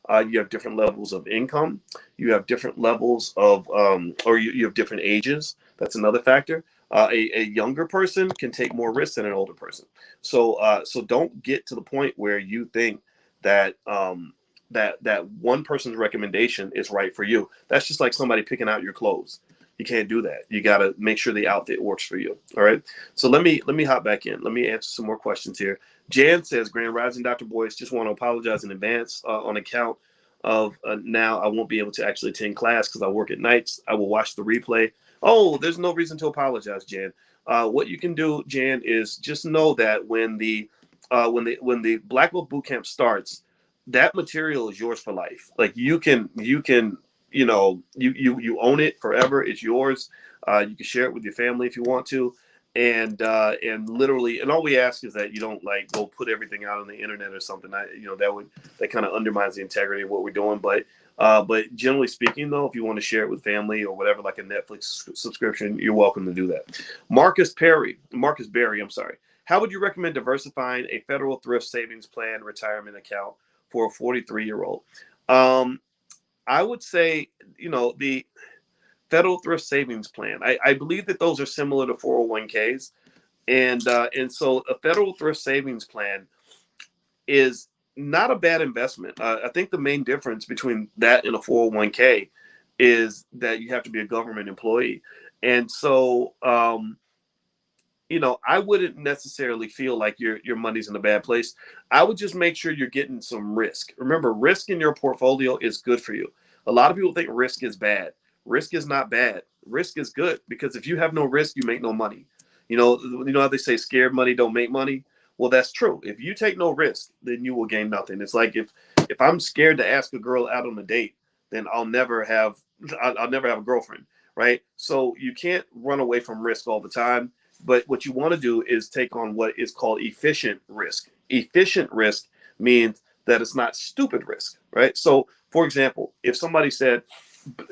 You have different levels of income. You have different levels of, or you have different ages. That's another factor. A younger person can take more risks than an older person. So don't get to the point where you think that that one person's recommendation is right for you. That's just like somebody picking out your clothes. You can't do that. You got to make sure the outfit works for you. All right. So let me hop back in. Let me answer some more questions here. Jan says, Grand Rising, Dr. Boyce, just want to apologize in advance on account of now I won't be able to actually attend class because I work at nights. I will watch the replay. Oh, there's no reason to apologize, Jan. What you can do, Jan, is just know that when the Black Belt Boot Camp starts, that material is yours for life. Like you can you own it forever. It's yours. You can share it with your family if you want to, and literally, and all we ask is that you don't like go put everything out on the internet or something. That kind of undermines the integrity of what we're doing. But generally speaking, though, if you want to share it with family or whatever, like a Netflix subscription, you're welcome to do that. Marcus Berry, I'm sorry. How would you recommend diversifying a federal thrift savings plan retirement account for a 43-year-old? Um, I would say, the Federal Thrift Savings Plan. I believe that those are similar to 401ks. And so a Federal Thrift Savings Plan is not a bad investment. I think the main difference between that and a 401k is that you have to be a government employee. And so, I wouldn't necessarily feel like your money's in a bad place. I would just make sure you're getting some risk. Remember, risk in your portfolio is good for you. A lot of people think risk is bad. Risk is not bad. Risk is good because if you have no risk, you make no money. You know how they say scared money don't make money. Well, that's true. If you take no risk, then you will gain nothing. It's like if I'm scared to ask a girl out on a date, then I'll never have a girlfriend, right? So you can't run away from risk all the time. But what you want to do is take on what is called efficient risk. Efficient risk means that it's not stupid risk, right? So, for example, if somebody said,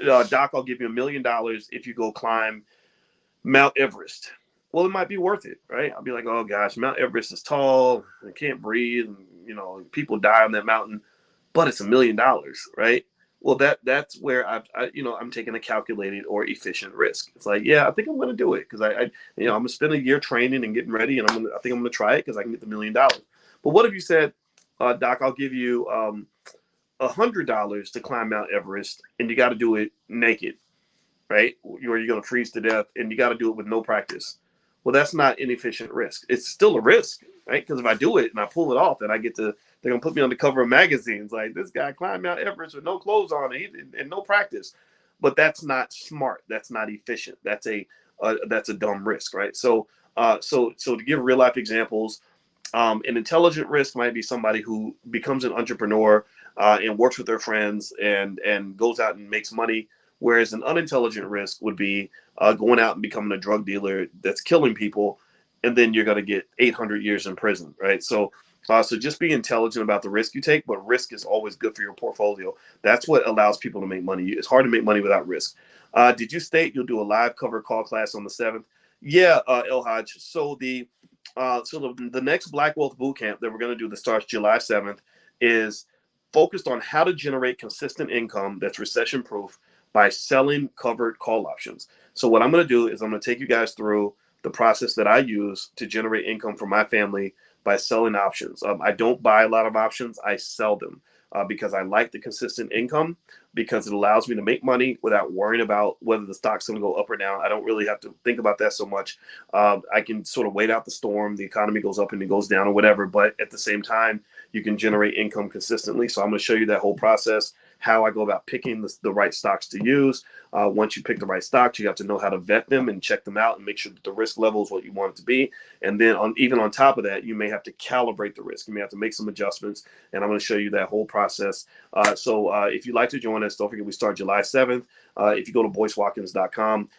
Doc, I'll give you $1 million if you go climb Mount Everest. Well, it might be worth it, right? I'll be like, oh gosh, Mount Everest is tall. I can't breathe. And, people die on that mountain, but it's $1 million, right? Well, that's where I'm taking a calculated or efficient risk. It's like, yeah, I think I'm going to do it because I'm going to spend a year training and getting ready, and I think I'm going to try it because I can get the $1 million. But what if you said, Doc, I'll give you $100 to climb Mount Everest, and you got to do it naked, right? Or you're going to freeze to death, and you got to do it with no practice. Well, that's not inefficient risk. It's still a risk, right? Because if I do it and I pull it off, then they're gonna put me on the cover of magazines like this guy climbed Mount Everest with no clothes on and no practice. But that's not smart. That's not efficient. That's a dumb risk, right? So to give real life examples, an intelligent risk might be somebody who becomes an entrepreneur and works with their friends and goes out and makes money. Whereas an unintelligent risk would be going out and becoming a drug dealer that's killing people, and then you're going to get 800 years in prison, right? So just be intelligent about the risk you take, but risk is always good for your portfolio. That's what allows people to make money. It's hard to make money without risk. Did you state you'll do a live cover call class on the 7th? Yeah, El Hodge. So the next Black Wealth Bootcamp that we're going to do that starts July 7th is focused on how to generate consistent income that's recession proof by selling covered call options. So what I'm going to do is I'm going to take you guys through the process that I use to generate income for my family by selling options. I don't buy a lot of options. I sell them because I like the consistent income because it allows me to make money without worrying about whether the stock's going to go up or down. I don't really have to think about that so much. I can sort of wait out the storm. The economy goes up and it goes down or whatever. But at the same time, you can generate income consistently. So I'm going to show you that whole process, how I go about picking the right stocks to use. Once you pick the right stocks, you have to know how to vet them and check them out and make sure that the risk level is what you want it to be. And then even on top of that, you may have to calibrate the risk. You may have to make some adjustments. And I'm going to show you that whole process. So if you'd like to join us, don't forget we start July 7th. If you go to boycewatkins.com,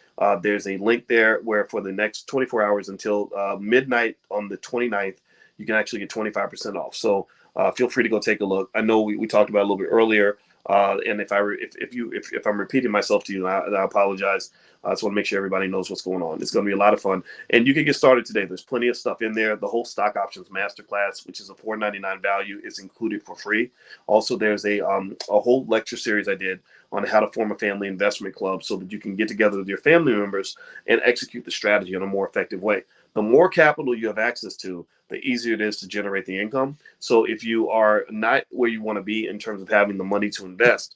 there's a link there where for the next 24 hours until midnight on the 29th, you can actually get 25% off. So feel free to go take a look. I know we talked about it a little bit earlier. And if I'm repeating myself to you, I apologize. I just want to make sure everybody knows what's going on. It's going to be a lot of fun, and you can get started today. There's plenty of stuff in there. The whole stock options masterclass, which is a $4.99 value, is included for free. Also, there's a whole lecture series I did on how to form a family investment club so that you can get together with your family members and execute the strategy in a more effective way. The more capital you have access to, the easier it is to generate the income. So if you are not where you want to be in terms of having the money to invest,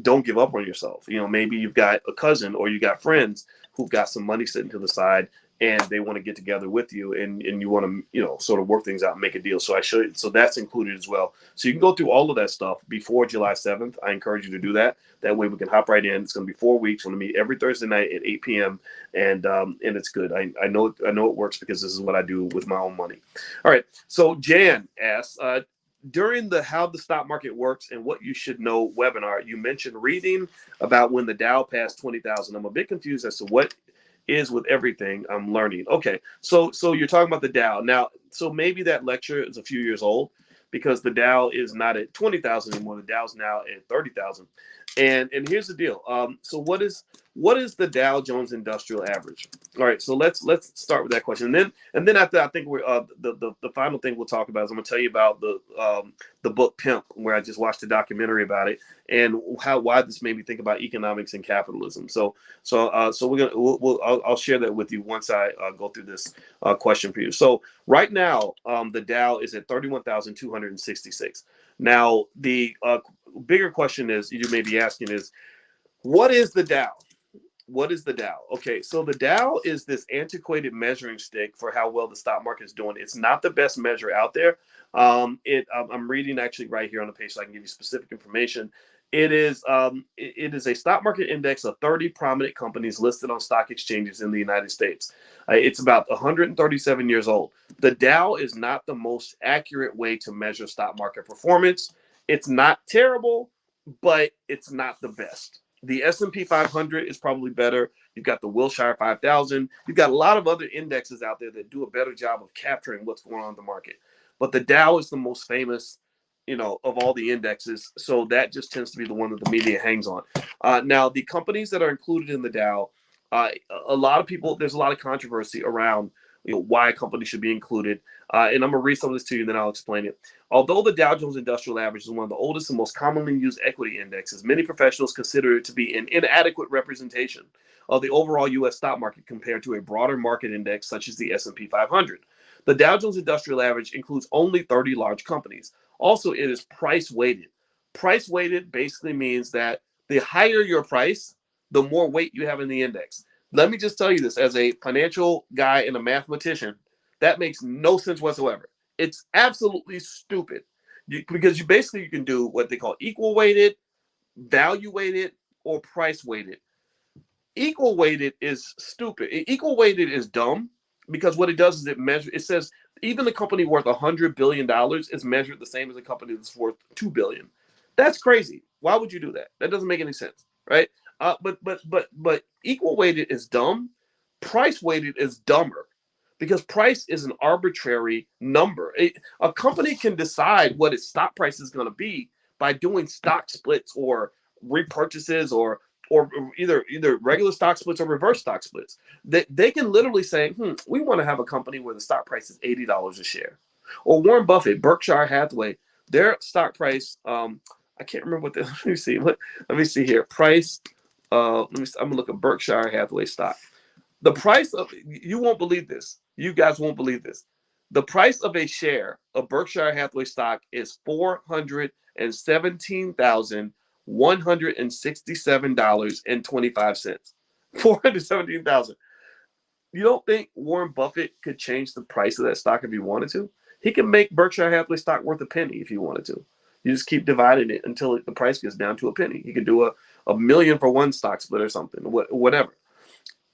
don't give up on yourself. Maybe you've got a cousin or you got friends who've got some money sitting to the side and they want to get together with you and you want to, sort of work things out and make a deal. So that's included as well. So you can go through all of that stuff before July 7th. I encourage you to do that. That way we can hop right in. It's going to be 4 weeks. We're going to meet every Thursday night at 8 p.m. And it's good. I know it works because this is what I do with my own money. All right. So Jan asks, during the How the Stock Market Works and What You Should Know webinar, you mentioned reading about when the Dow passed 20,000. I'm a bit confused as to what is with everything I'm learning. Okay, so you're talking about the Dow. Now, so maybe that lecture is a few years old because the Dow is not at 20,000 anymore. The Dow's now at 30,000. And here's the deal. So what is the Dow Jones Industrial Average? All right, so let's start with that question, and then after I think we're the final thing we'll talk about is I'm gonna tell you about the book Pimp, where I just watched a documentary about it and why this made me think about economics and capitalism. So I'll share that with you once I go through this question for you. So right now the Dow is at 31,266. Now the bigger question is you may be asking is, what is the Dow? What is the Dow? Okay, so the Dow is this antiquated measuring stick for how well the stock market is doing. It's not the best measure out there. I'm reading actually right here on the page so I can give you specific information. It is a stock market index of 30 prominent companies listed on stock exchanges in the United States. It's about 137 years old. The Dow is not the most accurate way to measure stock market performance. It's not terrible, but it's not the best. The S&P 500 is probably better. You've got the Wilshire 5000. You've got a lot of other indexes out there that do a better job of capturing what's going on in the market. But the Dow is the most famous, of all the indexes. So that just tends to be the one that the media hangs on. Now, the companies that are included in the Dow, a lot of people, there's a lot of controversy around why a company should be included. And I'm going to read some of this to you, and then I'll explain it. Although the Dow Jones Industrial Average is one of the oldest and most commonly used equity indexes, many professionals consider it to be an inadequate representation of the overall U.S. stock market compared to a broader market index such as the S&P 500. The Dow Jones Industrial Average includes only 30 large companies. Also, it is price weighted. Price weighted basically means that the higher your price, the more weight you have in the index. Let me just tell you this as a financial guy and a mathematician, that makes no sense whatsoever. It's absolutely stupid because you can do what they call equal weighted, value weighted, or price weighted. Equal weighted is stupid. Equal weighted is dumb because what it does is it says even a company worth $100 billion is measured the same as a company that's worth $2 billion. That's crazy. Why would you do that? That doesn't make any sense, right? But equal weighted is dumb. Price weighted is dumber because price is an arbitrary number. A company can decide what its stock price is going to be by doing stock splits or repurchases or either regular stock splits or reverse stock splits. They can literally say, we want to have a company where the stock price is $80 a share. Or Warren Buffett, Berkshire Hathaway, their stock price, I can't remember what let me see. Let me see here. Price, I'm gonna look at Berkshire Hathaway stock. The price of, you won't believe this. You guys won't believe this. The price of a share of Berkshire Hathaway stock is $417,167.25. 417,000. You don't think Warren Buffett could change the price of that stock if he wanted to? He can make Berkshire Hathaway stock worth a penny if he wanted to. You just keep dividing it until the price gets down to a penny. He could do a million for one stock split or something, whatever.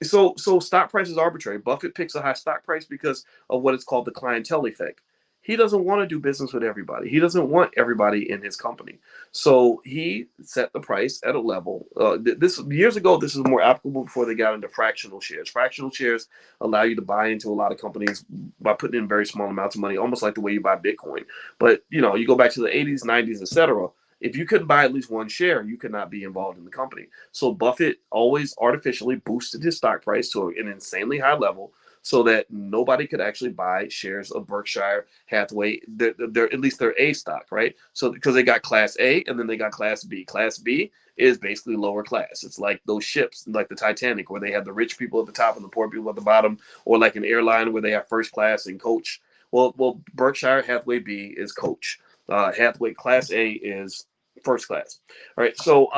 So stock price is arbitrary. Buffett picks a high stock price because of what is called the clientele effect. He doesn't want to do business with everybody. He doesn't want everybody in his company. So he set the price at a level. This years ago, this was more applicable before they got into fractional shares. Fractional shares allow you to buy into a lot of companies by putting in very small amounts of money, almost like the way you buy Bitcoin. But you go back to the 80s, 90s, etc. If you couldn't buy at least one share, you could not be involved in the company. So Buffett always artificially boosted his stock price to an insanely high level so that nobody could actually buy shares of Berkshire Hathaway. They're at least their A stock, right? So because they got Class A and then they got Class B. Class B is basically lower class. It's like those ships, like the Titanic, where they have the rich people at the top and the poor people at the bottom, or like an airline where they have first class and coach. Well, Berkshire Hathaway B is coach. Hathaway Class A is first class. All right, so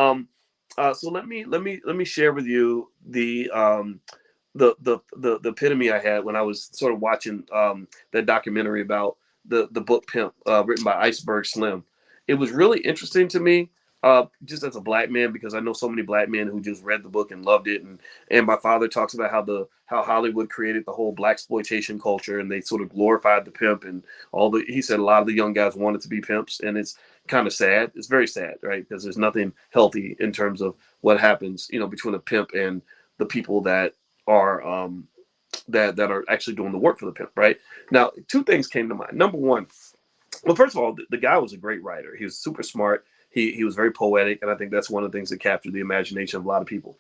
let me share with you the epitome I had when I was sort of watching that documentary about the book Pimp, written by Iceberg Slim. It was really interesting to me, just as a black man, because I know so many black men who just read the book and loved it, and my father talks about how Hollywood created the whole black exploitation culture, and they sort of glorified the pimp and all the. He said a lot of the young guys wanted to be pimps, and it's kind of sad. It's very sad, right? Because there's nothing healthy in terms of what happens, between a pimp and the people that are that are actually doing the work for the pimp, right? Now, two things came to mind. Number one, well, first of all, the guy was a great writer. He was super smart. He was very poetic, and I think that's one of the things that captured the imagination of a lot of people.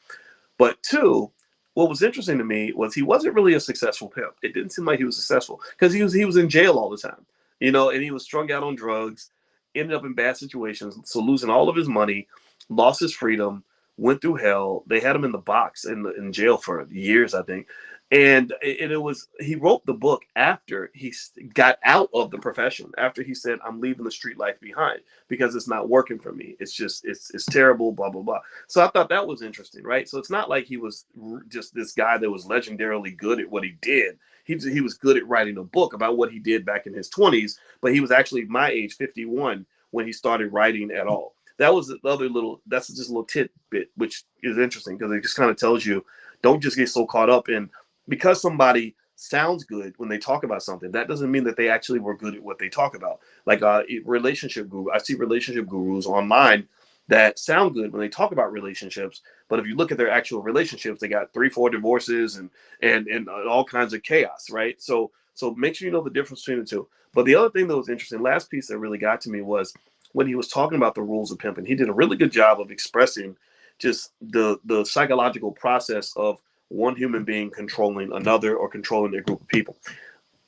But two, what was interesting to me was he wasn't really a successful pimp. It didn't seem like he was successful because he was in jail all the time, and he was strung out on drugs, ended up in bad situations, so losing all of his money, lost his freedom, went through hell. They had him in the box in jail for years, I think. And it was he wrote the book after he got out of the profession, after he said, I'm leaving the street life behind because it's not working for me. It's just it's terrible, blah blah blah. So I thought that was interesting, right? So it's not like he was just this guy that was legendarily good at what he did. He was good at writing a book about what he did back in his 20s, but he was actually my age, 51, when he started writing at all. That was the other little, that's just a little tidbit, which is interesting because it just kind of tells you, don't just get so caught up in, because somebody sounds good when they talk about something, that doesn't mean that they actually were good at what they talk about. Like relationship guru, I see relationship gurus online that sound good when they talk about relationships, but if you look at their actual relationships, they got 3, 4 divorces and all kinds of chaos, right? So make sure you know the difference between the two. But the other thing that was interesting, last piece that really got to me, was when he was talking about the rules of pimping. He did a really good job of expressing just the psychological process of one human being controlling another or controlling a group of people.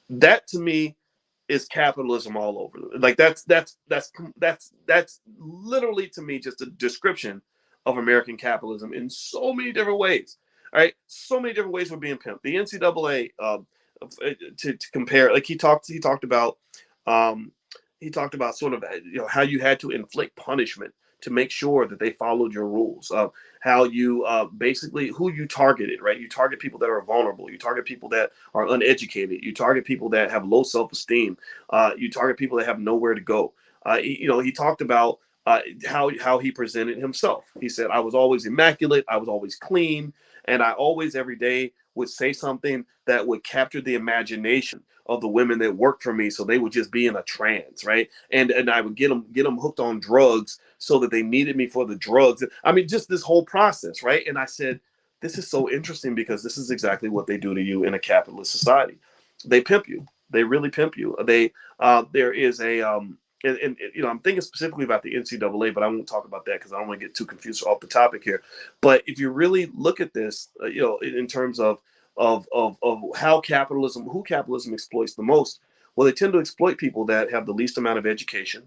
That to me is capitalism all over. Like that's literally to me just a description of American capitalism in so many different ways. All right, so many different ways we're being pimped. The NCAA, to compare, like um, he talked about sort of how you had to inflict punishment to make sure that they followed your rules. How you basically who you targeted, right? You target people that are vulnerable. You target people that are uneducated. You target people that have low self-esteem. You target people that have nowhere to go. He talked about how he presented himself. He said, "I was always immaculate. I was always clean, and I always every day would say something that would capture the imagination of the women that worked for me, so they would just be in a trance, right? And I would get them hooked on drugs so that they needed me for the drugs. I mean, just this whole process, right?" And I said, this is so interesting because this is exactly what they do to you in a capitalist society. They pimp you. They really pimp you. There is a I'm thinking specifically about the NCAA, but I won't talk about that because I don't want to get too confused off the topic here. But if you really look at this, in terms of who capitalism exploits the most, well, they tend to exploit people that have the least amount of education,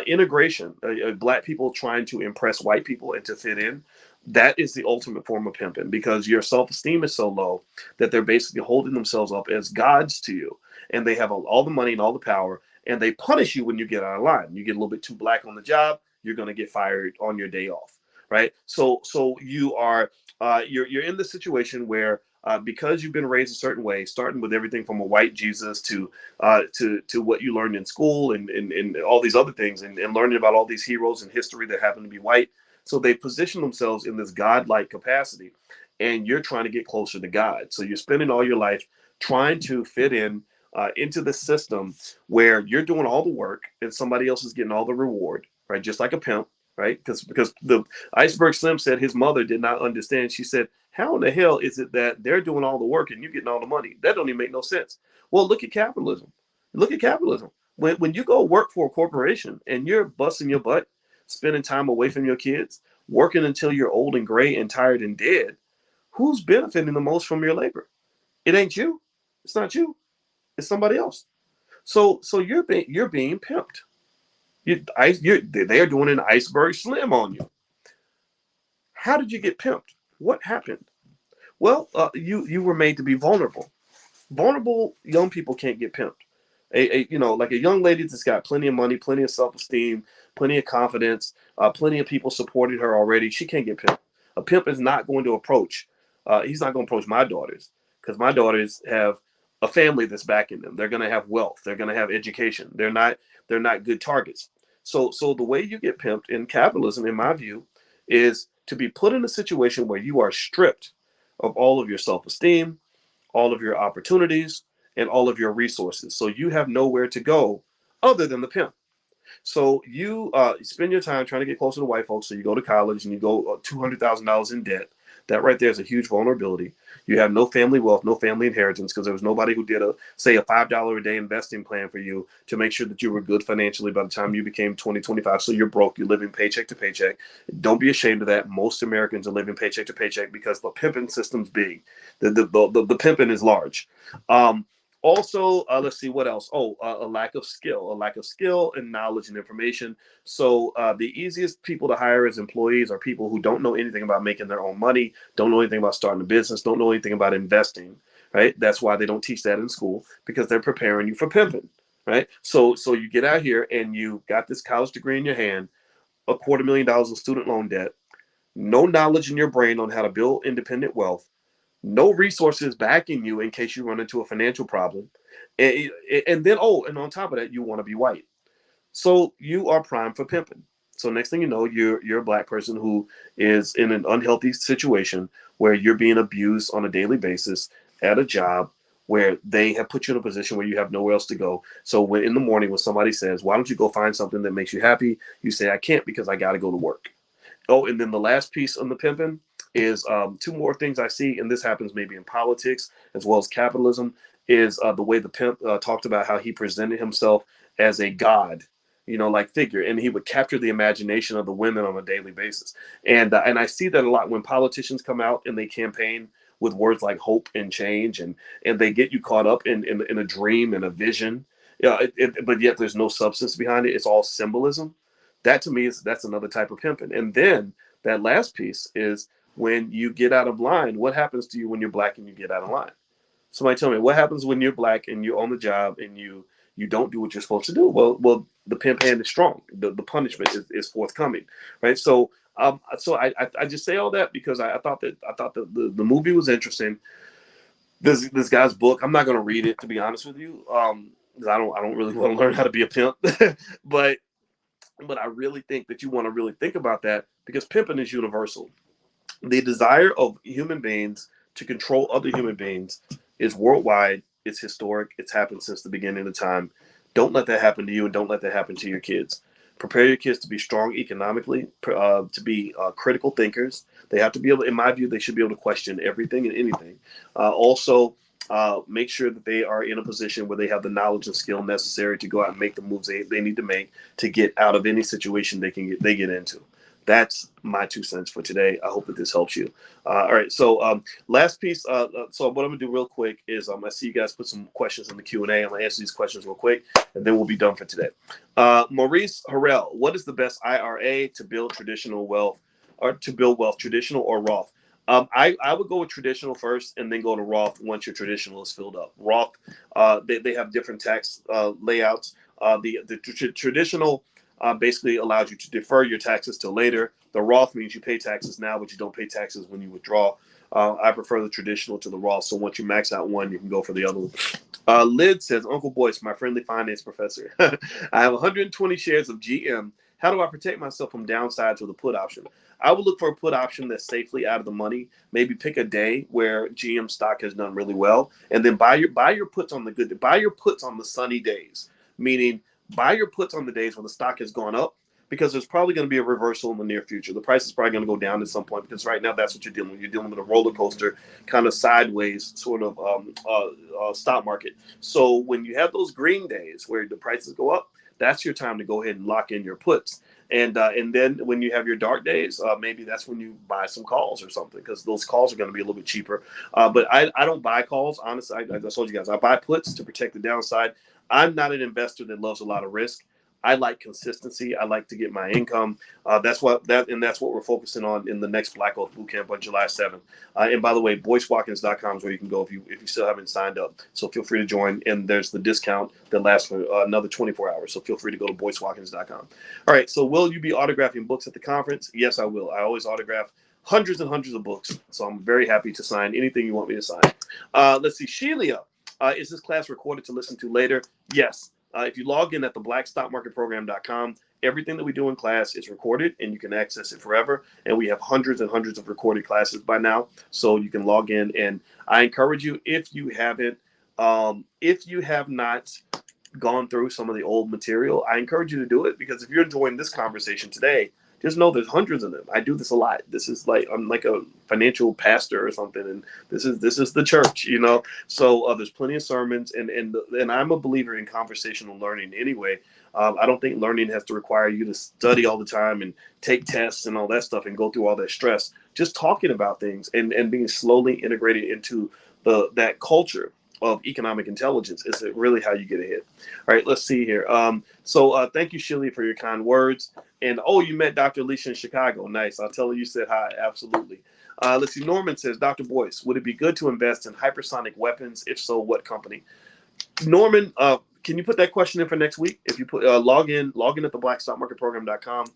integration, black people trying to impress white people and to fit in. That is the ultimate form of pimping because your self-esteem is so low that they're basically holding themselves up as gods to you, and they have all the money and all the power, and they punish you when you get out of line. You get a little bit too black on the job, you're going to get fired on your day off, right? So you are you're in the situation where because you've been raised a certain way, starting with everything from a white Jesus to what you learned in school and all these other things, and learning about all these heroes in history that happen to be white. So they position themselves in this godlike capacity, and you're trying to get closer to God. So you're spending all your life trying to fit in into the system where you're doing all the work and somebody else is getting all the reward, right? Just like a pimp, right? Because the Iceberg Slim said his mother did not understand. She said, how in the hell is it that they're doing all the work and you're getting all the money? That don't even make no sense. Well, look at capitalism. Look at capitalism. When you go work for a corporation and you're busting your butt, spending time away from your kids, working until you're old and gray and tired and dead, who's benefiting the most from your labor? It ain't you. It's not you. It's somebody else. So you're being pimped. They are doing an iceberg slim on you. How did you get pimped? What happened? Well, you were made to be vulnerable. Vulnerable young people can't get pimped. Like a young lady that's got plenty of money, plenty of self-esteem, plenty of confidence, plenty of people supporting her already. She can't get pimped. A pimp is not going to approach. He's not going to approach my daughters because my daughters have a family that's backing them. They're going to have wealth. They're going to have education. They're not good targets. So the way you get pimped in capitalism, in my view, is to be put in a situation where you are stripped of all of your self-esteem, all of your opportunities, and all of your resources. So you have nowhere to go other than the pimp. So you spend your time trying to get closer to white folks. So you go to college and you go $200,000 in debt. That right there is a huge vulnerability. You have no family wealth, no family inheritance, because there was nobody who did a $5 a day investing plan for you to make sure that you were good financially by the time you became 20, 25. So you're broke. You're living paycheck to paycheck. Don't be ashamed of that. Most Americans are living paycheck to paycheck because the pimping system's big. The pimping is large. Um, Also, let's see what else. Oh, a lack of skill and knowledge and information. So the easiest people to hire as employees are people who don't know anything about making their own money, don't know anything about starting a business, don't know anything about investing. Right? That's why they don't teach that in school, because they're preparing you for pimping. Right? So you get out here and you got this college degree in your hand, $250,000 in student loan debt, no knowledge in your brain on how to build independent wealth, no resources backing you in case you run into a financial problem, and then and on top of that, you want to be white, so you are primed for pimping. So next thing you know, you're a black person who is in an unhealthy situation where you're being abused on a daily basis at a job where they have put you in a position where you have nowhere else to go. So when in the morning when somebody says, "Why don't you go find something that makes you happy?" you say, "I can't because I got to go to work." Oh, and then the last piece on the pimping is two more things I see, and this happens maybe in politics as well as capitalism, is the way the pimp talked about how he presented himself as a god, like figure, and he would capture the imagination of the women on a daily basis. And I see that a lot when politicians come out and they campaign with words like hope and change, and they get you caught up in a dream and a vision. Yeah, but yet there's no substance behind it. It's all symbolism. That to me that's another type of pimping. And then that last piece is when you get out of line. What happens to you when you're black and you get out of line? Somebody tell me what happens when you're black and you're on the job and you don't do what you're supposed to do. Well, the pimp hand is strong. The punishment is forthcoming, right? So I just say all that because I thought that the movie was interesting. This guy's book, I'm not going to read it, to be honest with you, 'cause I don't really want to learn how to be a pimp, but I really think that you want to really think about that because pimping is universal. The desire of human beings to control other human beings is worldwide. It's historic. It's happened since the beginning of time. Don't let that happen to you, and don't let that happen to your kids. Prepare your kids to be strong economically, to be critical thinkers. They have to be able, in my view, they should be able to question everything and anything. Also, make sure that they are in a position where they have the knowledge and skill necessary to go out and make the moves they need to make to get out of any situation they get into. That's my 2 cents for today. I hope that this helps you. All right. So last piece. So what I'm gonna do real quick is I see you guys put some questions in the Q&A. I'm gonna answer these questions real quick, and then we'll be done for today. Maurice Harrell, what is the best IRA to build traditional wealth, or to build wealth, traditional or Roth? I would go with traditional first, and then go to Roth once your traditional is filled up. Roth, they have different tax layouts. The traditional basically allows you to defer your taxes till later. The Roth means you pay taxes now, but you don't pay taxes when you withdraw. I prefer the traditional to the Roth. So once you max out one, you can go for the other one. Lid says, Uncle Boyce, my friendly finance professor. I have 120 shares of GM. How do I protect myself from downsides with a put option? I would look for a put option that's safely out of the money. Maybe pick a day where GM stock has done really well, and then buy your puts on buy your puts on the sunny days. Meaning, buy your puts on the days when the stock has gone up, because there's probably going to be a reversal in the near future. The price is probably going to go down at some point, because right now that's what you're dealing with. You're dealing with a roller coaster, kind of sideways sort of stock market. So when you have those green days where the prices go up, that's your time to go ahead and lock in your puts. And then when you have your dark days, maybe that's when you buy some calls or something, because those calls are going to be a little bit cheaper. But I don't buy calls, honestly. I told you guys, I buy puts to protect the downside. I'm not an investor that loves a lot of risk. I like consistency. I like to get my income. That's what we're focusing on in the next Black Oak Bootcamp on July 7th. And by the way, boycewatkins.com is where you can go if you still haven't signed up. So feel free to join. And there's the discount that lasts for another 24 hours. So feel free to go to boycewatkins.com. All right. So will you be autographing books at the conference? Yes, I will. I always autograph hundreds and hundreds of books. So I'm very happy to sign anything you want me to sign. Let's see. Shelia, is this class recorded to listen to later? Yes. If you log in at theblackstockmarketprogram.com, everything that we do in class is recorded and you can access it forever. And we have hundreds and hundreds of recorded classes by now. So you can log in, and I encourage you, if you have not gone through some of the old material, I encourage you to do it, because if you're enjoying this conversation today, just know there's hundreds of them. I do this a lot. This is like, I'm like a financial pastor or something, and this is the church, you know. So there's plenty of sermons, and I'm a believer in conversational learning anyway. I don't think learning has to require you to study all the time and take tests and all that stuff and go through all that stress. Just talking about things and being slowly integrated into that culture of economic intelligence is really how you get ahead. All right, let's see here. So thank you, Shirley, for your kind words. And you met Dr. Alicia in Chicago. Nice. I'll tell her you said hi. Absolutely. Let's see. Norman says, Dr. Boyce, would it be good to invest in hypersonic weapons? If so, what company? Norman, can you put that question in for next week? If you put log in at theblackstockmarketprogram.com.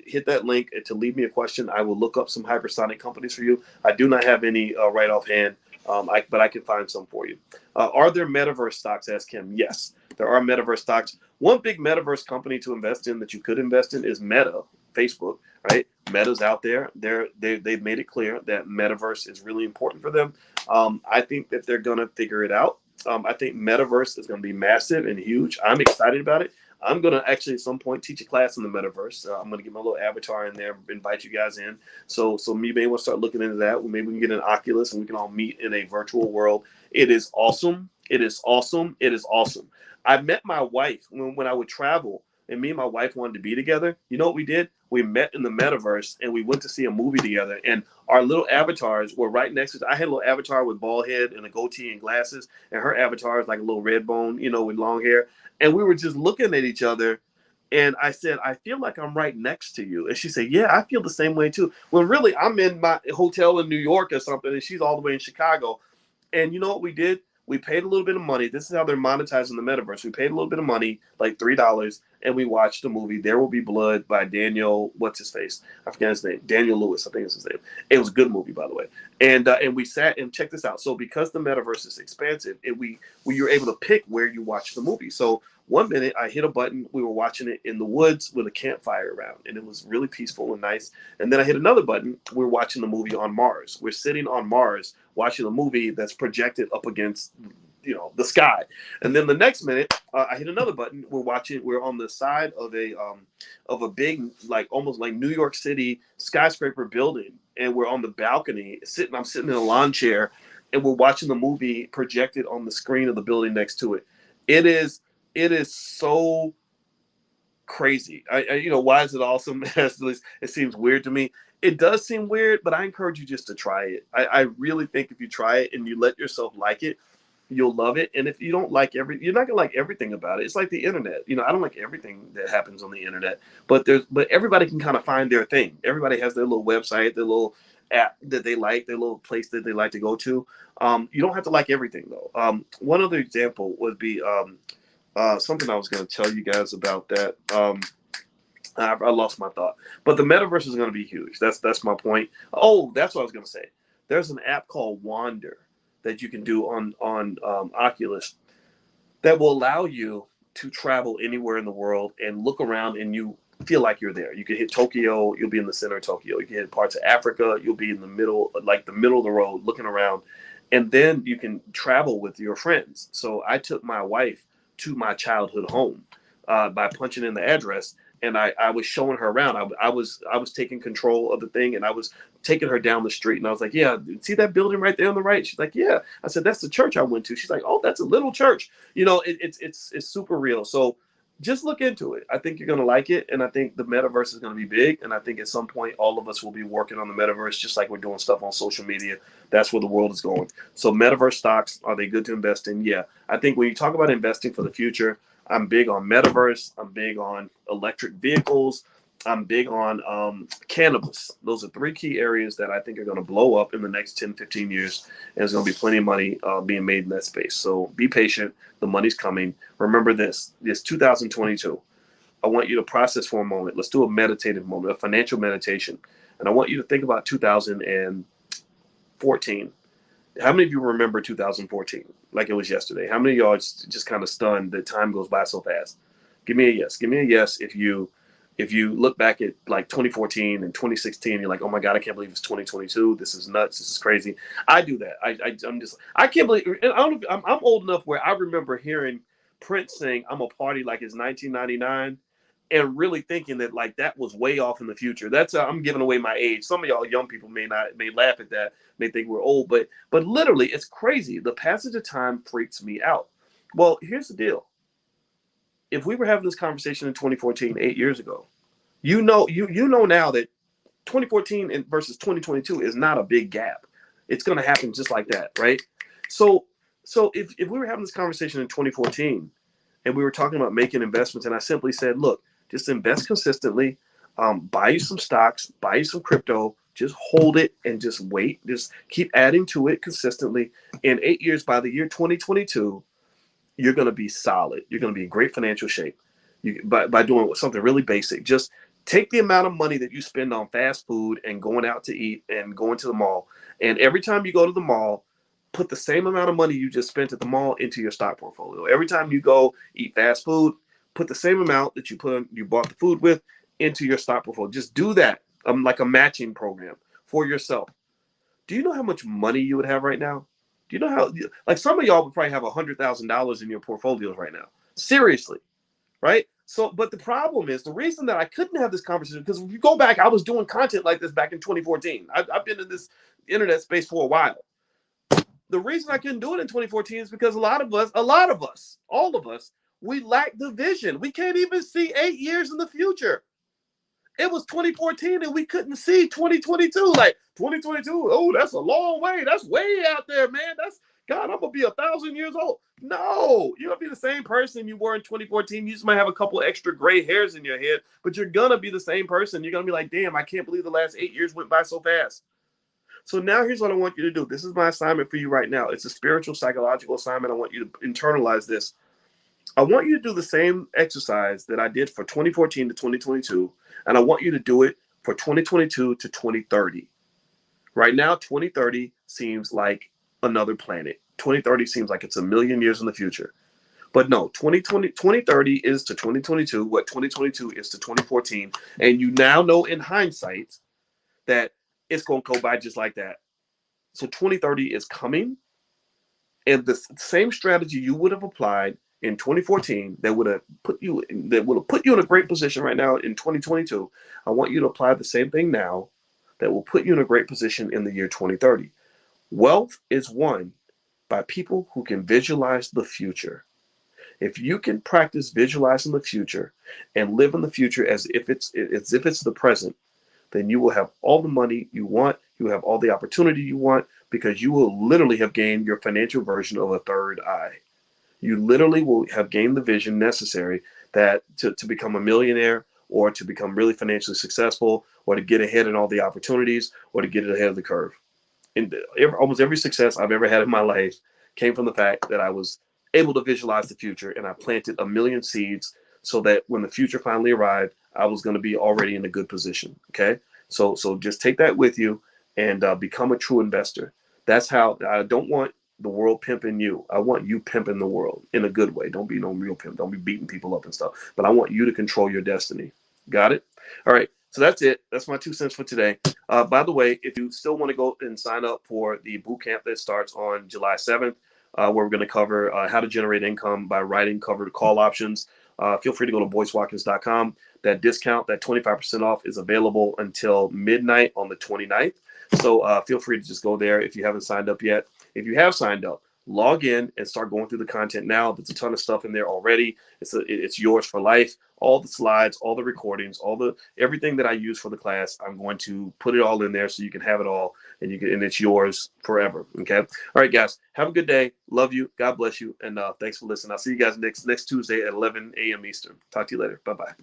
Hit that link to leave me a question. I will look up some hypersonic companies for you. I do not have any right offhand. But I can find some for you. Are there metaverse stocks? Asked Kim. Yes, there are metaverse stocks. One big metaverse company to invest in that you could invest in is Meta, Facebook, right? Meta's out there. They've made it clear that metaverse is really important for them. I think that they're going to figure it out. I think metaverse is going to be massive and huge. I'm excited about it. I'm going to actually at some point teach a class in the metaverse. I'm going to get my little avatar in there, invite you guys in. So me, maybe we'll start looking into that. Maybe we can get an Oculus and we can all meet in a virtual world. It is awesome. It is awesome. It is awesome. I met my wife when I would travel, and me and my wife wanted to be together. You know what we did? We met in the metaverse and we went to see a movie together, and our little avatars were right next to us. I had a little avatar with bald head and a goatee and glasses, and her avatar is like a little red bone, with long hair. And we were just looking at each other, and I said, I feel like I'm right next to you. And she said, yeah, I feel the same way too. Well, really, I'm in my hotel in New York or something, and she's all the way in Chicago. And you know what we did? We paid a little bit of money. This is how they're monetizing the metaverse. We paid a little bit of money, like $3, and we watched the movie There Will Be Blood by Daniel, what's his face? I forget his name. Daniel Lewis, I think is his name. It was a good movie, by the way. And we sat and checked this out. So because the metaverse is expansive, we were able to pick where you watch the movie. So one minute I hit a button, we were watching it in the woods with a campfire around, and it was really peaceful and nice. And then I hit another button, we're watching the movie on Mars. We're sitting on Mars watching a movie that's projected up against the sky. And then the next minute I hit another button, we're on the side of a big, like almost like New York City skyscraper building, and we're on the balcony I'm sitting in a lawn chair, and we're watching the movie projected on the screen of the building next to it. It is so crazy. Why is it awesome? It seems weird to me. It does seem weird, but I encourage you just to try it. I really think if you try it and you let yourself like it, you'll love it. And if you don't like you're not gonna like everything about it. It's like the internet. I don't like everything that happens on the internet, but everybody can kind of find their thing. Everybody has their little website, their little app that they like, their little place that they like to go to. You don't have to like everything though. One other example would be something I was going to tell you guys about that. I lost my thought, but the metaverse is going to be huge. That's my point. Oh, that's what I was going to say. There's an app called Wander that you can do on Oculus that will allow you to travel anywhere in the world and look around, and you feel like you're there. You can hit Tokyo, you'll be in the center of Tokyo. You can hit parts of Africa, you'll be in the middle, like the middle of the road, looking around, and then you can travel with your friends. So I took my wife to my childhood home by punching in the address, and I was showing her around. I was taking control of the thing, and I was taking her down the street, and I was like, yeah, see that building right there on the right? She's like, yeah. I said, that's the church I went to. She's like, oh, that's a little church. It's super real. So just look into it. I think you're going to like it. And I think the metaverse is going to be big. And I think at some point, all of us will be working on the metaverse, just like we're doing stuff on social media. That's where the world is going. So metaverse stocks, are they good to invest in? Yeah. I think when you talk about investing for the future, I'm big on metaverse. I'm big on electric vehicles. I'm big on cannabis. Those are three key areas that I think are going to blow up in the next 10, 15 years. And there's going to be plenty of money being made in that space. So be patient. The money's coming. Remember this. It's 2022. I want you to process for a moment. Let's do a meditative moment, a financial meditation. And I want you to think about 2014. How many of you remember 2014 like it was yesterday? How many of y'all just kind of stunned that time goes by so fast? Give me a yes. Give me a yes if you look back at like 2014 and 2016, you're like, oh my God, I can't believe it's 2022. This is nuts. This is crazy. I do that. I can't believe, and I don't, I'm old enough where I remember hearing Prince saying, I'm a party like it's 1999 and really thinking that like that was way off in the future. That's, I'm giving away my age. Some of y'all young people may laugh at that, may think we're old, but literally it's crazy. The passage of time freaks me out. Well, here's the deal. If we were having this conversation in 2014, 8 years ago, you know now that 2014 versus 2022 is not a big gap. It's going to happen just like that, right? So if we were having this conversation in 2014 and we were talking about making investments, and I simply said, look, just invest consistently, buy you some stocks, buy you some crypto, just hold it and just wait, just keep adding to it consistently. In 8 years, by the year 2022, you're going to be solid. You're going to be in great financial shape by doing something really basic. Just take the amount of money that you spend on fast food and going out to eat and going to the mall. And every time you go to the mall, put the same amount of money you just spent at the mall into your stock portfolio. Every time you go eat fast food, put the same amount that you bought the food with into your stock portfolio. Just do that, like a matching program for yourself. Do you know how much money you would have right now? Do you know how, like some of y'all would probably have $100,000 in your portfolios right now? Seriously, right? So, but the problem is the reason that I couldn't have this conversation, because if you go back, I was doing content like this back in 2014. I've been in this internet space for a while. The reason I couldn't do it in 2014 is because a lot of us, all of us, we lack the vision. We can't even see 8 years in the future. It was 2014 and we couldn't see 2022. Like 2022, oh, that's a long way. That's way out there, man. That's God, I'm gonna be 1,000 years old. No, you're gonna be the same person you were in 2014. You just might have a couple extra gray hairs in your head, but you're gonna be the same person. You're gonna be like, damn, I can't believe the last 8 years went by so fast. So now here's what I want you to do. This is my assignment for you right now. It's a spiritual, psychological assignment. I want you to internalize this. I want you to do the same exercise that I did for 2014 to 2022, and I want you to do it for 2022 to 2030. Right now, 2030 seems like another planet. 2030 seems like it's a million years in the future. But no, 2030 is to 2022 what 2022 is to 2014. And you now know in hindsight that it's going to go by just like that. So 2030 is coming, and the same strategy you would have applied in 2014 that would have put you in a great position right now in 2022. I want you to apply the same thing now that will put you in a great position in the year 2030. Wealth is won by people who can visualize the future. If you can practice visualizing the future and live in the future as if it's the present, then you will have all the money you want. You have all the opportunity you want, because you will literally have gained your financial version of a third eye. You literally will have gained the vision necessary that to become a millionaire, or to become really financially successful, or to get ahead in all the opportunities, or to get ahead of the curve. And almost every success I've ever had in my life came from the fact that I was able to visualize the future, and I planted a million seeds so that when the future finally arrived, I was going to be already in a good position. Okay, so just take that with you and become a true investor. That's how. I don't want the world pimping you. I want you pimping the world in a good way. Don't be no real pimp. Don't be beating people up and stuff. But I want you to control your destiny. Got it? All right. So that's it. That's my 2 cents for today. By the way, if you still want to go and sign up for the boot camp that starts on July 7th, where we're going to cover how to generate income by writing covered call options, feel free to go to boycewatkins.com. That discount, that 25% off, is available until midnight on the 29th. So feel free to just go there if you haven't signed up yet. If you have signed up, log in and start going through the content now. There's a ton of stuff in there already. It's yours for life. All the slides, all the recordings, everything that I use for the class, I'm going to put it all in there so you can have it all, and it's yours forever. Okay. All right, guys. Have a good day. Love you. God bless you. And thanks for listening. I'll see you guys next Tuesday at 11 a.m. Eastern. Talk to you later. Bye bye.